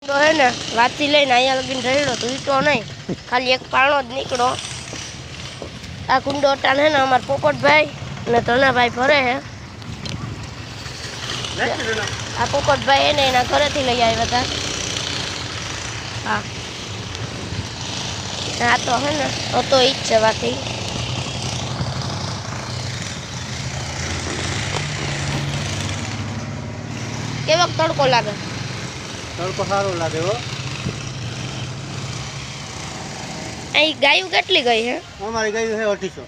તો હે ને વાંચી લઈને અહીંયા લગીને રહેલો તૂટો નહીં, ખાલી એક પાણો જ નીકળો. આ કુંડો અટાણ હે ને અમારા પોપટભાઈ અને ધનાભાઈ ભરે હે. આ પોપટભાઈ હે ને એના ઘરેથી લઈ આવ્યા હતા. હા આ તો હે ને હતો ઈ જ છે બાકી. કેવો તડકો લાગે? તડકો સારો લાગે હો. અહીં ગાયું કેટલી ગઈ હે? અમારી ગાયું છે 2800.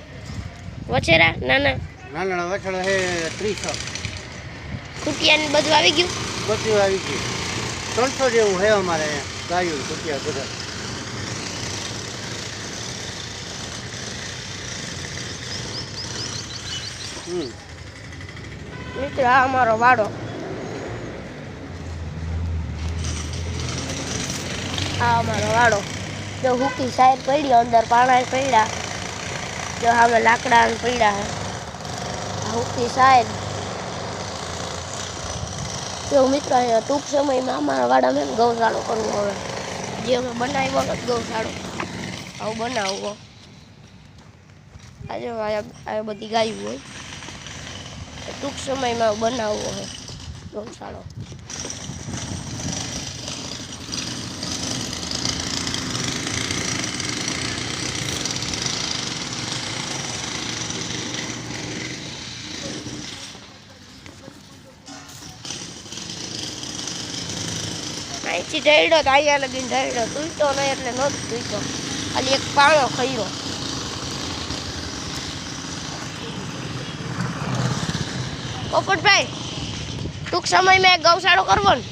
વછેરા નાના નાના વછડા છે 300. કુટિયા ને બધું આવી ગયું? બધું આવી ગયું. 300 જેવું છે અમારે ગાયું કુટિયા બધા. મિત્ર આ અમારો વાડો. આ અમારો વાડો. જો હુકી સાઈડ પડી, અંદર પાણા પડ્યા, જો સામે લાકડા પડ્યા હે. આ હુકી સાઈડ. જો મિત્ર ટૂંક સમયમાં અમારા વાડામાં ગૌશાળો કરવો હવે. જે અમે બનાવ્યો ને ગૌશાળો આવું બનાવવો. આજે આ બધી ગાયું હોય, ટૂંક સમયમાં બનાવવો હોય ગૌશાળો. અહીંથી ઢેડો તો અહીંયા લગીને ઢેડો તૂટતો નહીં એટલે નહોતો તૂટતો, ખાલી એક પાણો ખઈરો. પોપટભાઈ ટૂંક સમયમાં એક ગૌશાળો કરવો ને?